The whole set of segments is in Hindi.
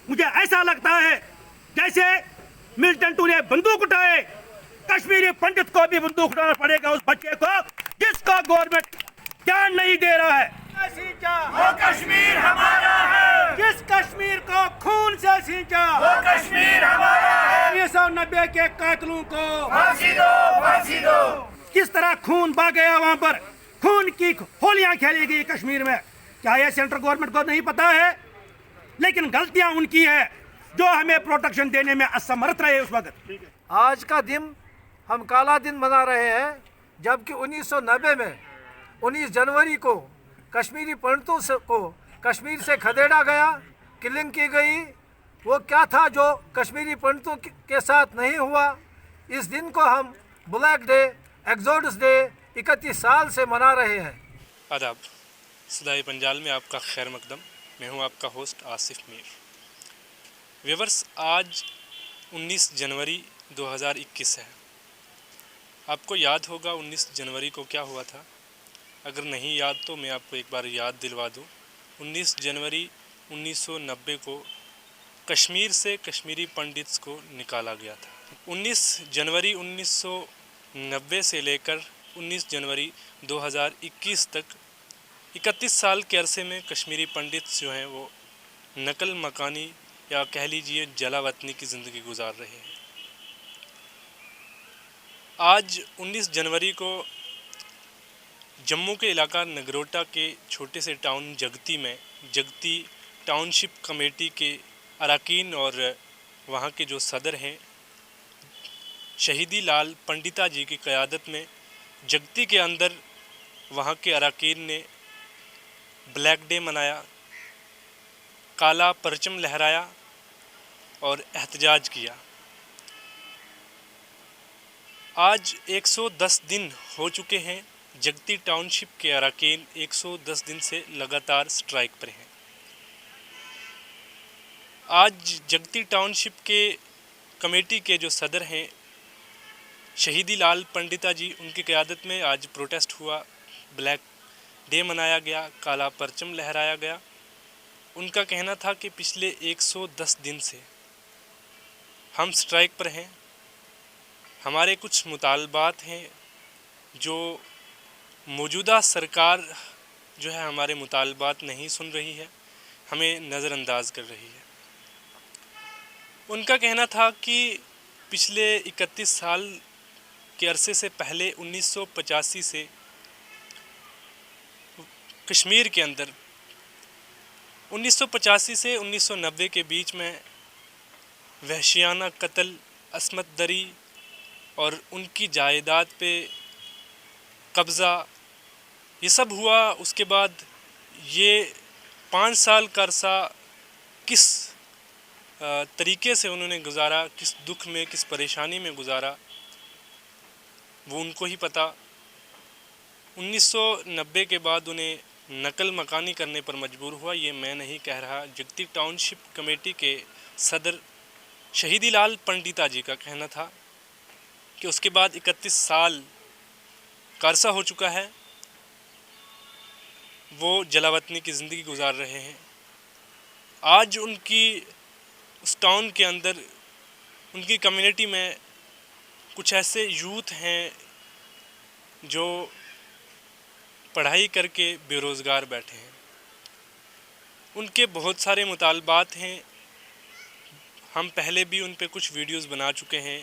मुझे ऐसा लगता है जैसे मिल्टन टू ने बंदूक उठाए, कश्मीरी पंडित को भी बंदूक उठाना पड़ेगा उस बच्चे को जिसका गवर्नमेंट ध्यान नहीं दे रहा है। वो कश्मीर हमारा है। जिस कश्मीर को खून से सींचा वो कश्मीर हमारा है। 1990 के कातिलों को फांसी दो, फांसी दो। किस तरह खून बह गया, वहां पर खून की होलियां खेली गई कश्मीर में। क्या यह सेंट्रल गवर्नमेंट को नहीं पता है? लेकिन गलतियां उनकी है जो हमें प्रोटेक्शन देने में असमर्थ रहे उस वक्त। आज का दिन हम काला दिन मना रहे हैं, जबकि 1990 में 19 जनवरी को कश्मीरी पंडितों को कश्मीर से खदेड़ा गया, किलिंग की गई। वो क्या था जो कश्मीरी पंडितों के साथ नहीं हुआ? इस दिन को हम ब्लैक डे, एक्सोडस डे 31 साल से मना रहे हैं। आदाब, सदाए पंजाल में आपका खैर मकदम। मैं हूं आपका होस्ट आसिफ मीर। व्यूअर्स, आज 19 जनवरी 2021 है। आपको याद होगा 19 जनवरी को क्या हुआ था। अगर नहीं याद तो मैं आपको एक बार याद दिलवा दूं। 19 जनवरी 1990 को कश्मीर से कश्मीरी पंडित्स को निकाला गया था। 19 जनवरी 1990 से लेकर 19 जनवरी 2021 तक 31 साल के अरसे में कश्मीरी पंडित्स जो हैं वो नकल मकानी या कह लीजिए जलावतनी की ज़िंदगी गुजार रहे हैं। आज 19 जनवरी को जम्मू के इलाका नगरोटा के छोटे से टाउन जगती में जगती टाउनशिप कमेटी के अरकान और वहाँ के जो सदर हैं शहीदी लाल पंडिता जी की क़यादत में जगती के अंदर वहाँ के अरकान ने ब्लैक डे मनाया, काला परचम लहराया और एहतजाज किया। आज 110 दिन हो चुके हैं। जगती टाउनशिप के अरकान 110 दिन से लगातार स्ट्राइक पर हैं। आज जगती टाउनशिप के कमेटी के जो सदर हैं शहीदी लाल पंडिता जी, उनकी क़यादत में आज प्रोटेस्ट हुआ, ब्लैक डे मनाया गया, काला परचम लहराया गया। उनका कहना था कि पिछले 110 दिन से हम स्ट्राइक पर हैं। हमारे कुछ मुतालबात हैं जो मौजूदा सरकार जो है हमारे मुतालबात नहीं सुन रही है, हमें नज़रअंदाज कर रही है। उनका कहना था कि पिछले 31 साल के अरसे से पहले 1985 से कश्मीर के अंदर 1985 से 1990 के बीच में वहशियाना कत्ल, असमत दरी और उनकी जायदाद पे कब्ज़ा ये सब हुआ। उसके बाद ये 5 साल का अरसा किस तरीके से उन्होंने गुजारा, किस दुख में, किस परेशानी में गुजारा, वो उनको ही पता। 1990 के बाद उन्हें नकल मकानी करने पर मजबूर हुआ, ये मैं नहीं कह रहा। जगती टाउनशिप कमेटी के सदर शहीदी लाल पंडिता जी का कहना था कि उसके बाद 31 साल का अरसा हो चुका है, वो जलावतनी की ज़िंदगी गुजार रहे हैं। आज उनकी उस टाउन के अंदर, उनकी कम्युनिटी में कुछ ऐसे यूथ हैं जो पढ़ाई करके बेरोज़गार बैठे हैं। उनके बहुत सारे मुतालबात हैं। हम पहले भी उन पे कुछ वीडियोस बना चुके हैं।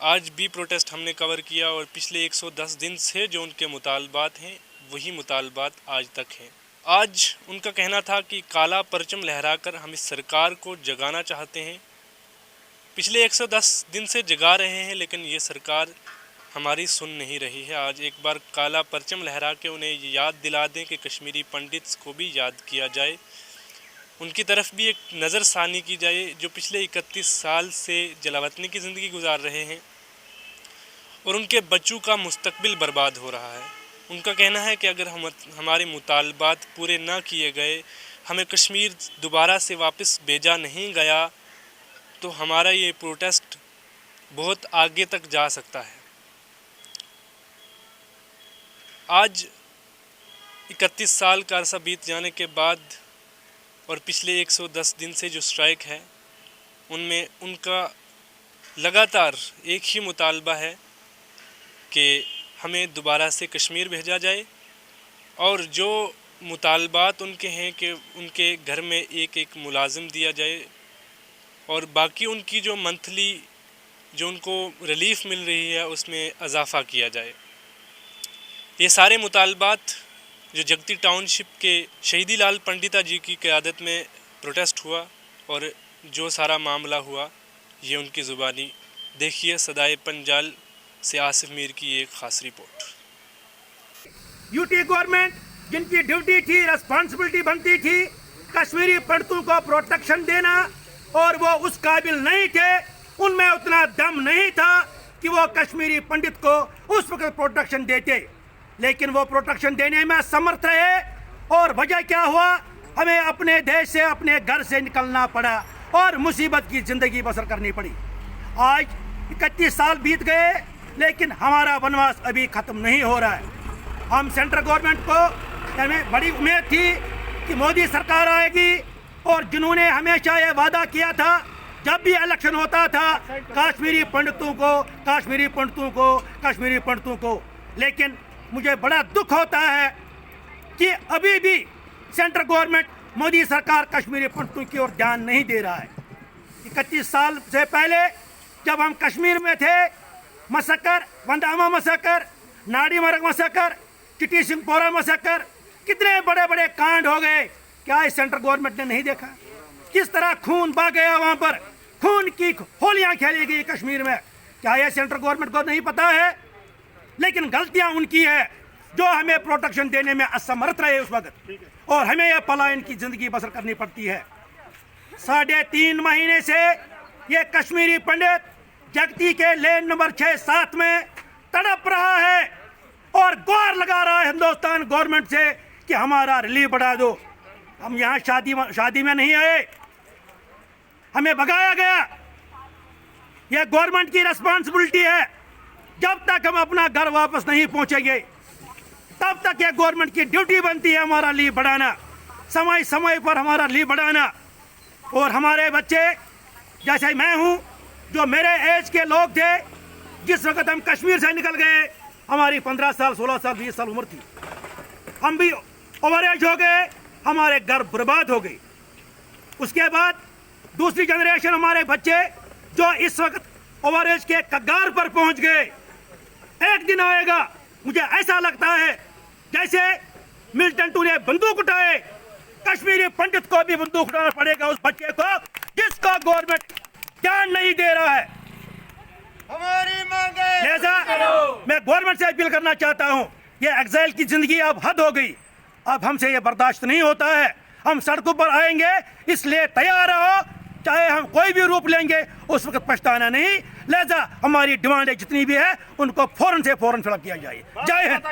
आज भी प्रोटेस्ट हमने कवर किया और पिछले 110 दिन से जो उनके मुतालबात हैं वही मुतालबात आज तक हैं। आज उनका कहना था कि काला परचम लहराकर हम इस सरकार को जगाना चाहते हैं। पिछले 110 दिन से जगा रहे हैं लेकिन ये सरकार हमारी सुन नहीं रही है। आज एक बार काला परचम लहरा के उन्हें ये याद दिला दें कि कश्मीरी पंडित्स को भी याद किया जाए, उनकी तरफ भी एक नज़रसानी की जाए जो पिछले 31 साल से जलावतनी की ज़िंदगी गुजार रहे हैं और उनके बच्चों का मुस्तकबिल बर्बाद हो रहा है। उनका कहना है कि अगर हमारे मुतालबात पूरे ना किए गए, हमें कश्मीर दोबारा से वापस भेजा नहीं गया, तो हमारा ये प्रोटेस्ट बहुत आगे तक जा सकता है। आज 31 साल का अरसा बीत जाने के बाद और पिछले 110 दिन से जो स्ट्राइक है उनमें उनका लगातार एक ही मुतालबा है कि हमें दोबारा से कश्मीर भेजा जाए, और जो मुतालबात उनके हैं कि उनके घर में एक एक मुलाजिम दिया जाए, और बाकी उनकी जो मंथली जो उनको रिलीफ मिल रही है उसमें इजाफ़ा किया जाए। ये सारे मुतालबात जो जगती टाउनशिप के शहीदी लाल पंडिता जी की क़यादत में प्रोटेस्ट हुआ और जो सारा मामला हुआ, ये उनकी ज़ुबानी। देखिए सदाए पंजाल से आसिफ मीर की एक ख़ास रिपोर्ट। यूटी गवर्नमेंट जिनकी ड्यूटी थी, रेस्पॉन्सिबिलिटी बनती थी कश्मीरी पंडितों को प्रोटेक्शन देना, और वो उस काबिल नहीं थे, उनमें उतना दम नहीं था कि वो कश्मीरी पंडित को उस वक्त प्रोटेक्शन देते, लेकिन वो प्रोटेक्शन देने में असमर्थ रहे। और वजह क्या हुआ, हमें अपने देश से, अपने घर से निकलना पड़ा और मुसीबत की ज़िंदगी बसर करनी पड़ी। आज 31 साल बीत गए, लेकिन हमारा वनवास अभी ख़त्म नहीं हो रहा है। हम सेंट्रल गवर्नमेंट को, हमें बड़ी उम्मीद थी कि मोदी सरकार आएगी, और जिन्होंने हमेशा ये वादा किया था जब भी इलेक्शन होता था, कश्मीरी पंडितों को, कश्मीरी पंडितों को, कश्मीरी पंडितों को। लेकिन मुझे बड़ा दुख होता है कि अभी भी सेंट्रल गवर्नमेंट, मोदी सरकार कश्मीरी पंडितों की ओर ध्यान नहीं दे रहा है। 31 साल से पहले जब हम कश्मीर में थे, मसकर, वंदामा मसकर, नाड़ी मरग मसकर, चिटी सिंहपोरा मसकर, कितने बड़े बड़े कांड हो गए, क्या इस सेंट्रल गवर्नमेंट ने नहीं देखा? किस तरह खून बह गया, वहाँ पर खून की होलियाँ खेली गई कश्मीर में, क्या यह सेंट्रल गवर्नमेंट को नहीं पता है? लेकिन गलतियाँ उनकी है जो हमें प्रोटेक्शन देने में असमर्थ रहे उस वक्त, और हमें यह पलायन की ज़िंदगी बसर करनी पड़ती है। 3.5 महीने से ये कश्मीरी पंडित जगती के लेन नंबर 6-7 में तड़प रहा है और गुहार लगा रहा है हिंदुस्तान गवर्नमेंट से कि हमारा रिलीफ बढ़ा दो। हम यहाँ शादी में नहीं आए, हमें भगाया गया। यह गवर्नमेंट की रिस्पॉन्सिबिलिटी है। जब तक हम अपना घर वापस नहीं पहुँचेंगे, तब तक यह गवर्नमेंट की ड्यूटी बनती है हमारा लीव बढ़ाना, समय समय पर हमारा लीव बढ़ाना। और हमारे बच्चे, जैसे मैं हूँ, जो मेरे एज के लोग थे, जिस वक्त हम कश्मीर से निकल गए, हमारी 15 साल, 16 साल, 20 साल उम्र थी, हम भी ओवर एज हो गए, हमारे घर बर्बाद हो गई। उसके बाद दूसरी जनरेशन, हमारे बच्चे जो इस वक्त ओवर एज के कगार पर पहुंच गए, एक दिन आएगा, मुझे ऐसा लगता है जैसे मिल्टन टू ने बंदूक उठाए, कश्मीरी पंडित को भी बंदूक उठाना पड़ेगा, उस बच्चे को जिसका गवर्नमेंट ध्यान नहीं दे रहा है। हमारी मांगे लिहाजा मैं गवर्नमेंट से अपील करना चाहता हूँ, ये एग्जाइल की जिंदगी अब हद हो गई, अब हमसे ये बर्दाश्त नहीं होता है। हम सड़कों पर आएंगे, इसलिए तैयार रहो, चाहे हम कोई भी रूप लेंगे, उस वक्त पछताना नहीं। लिहाजा हमारी डिमांड जितनी भी है उनको फौरन से फौरन फिलअप किया जाए। जय हिंद।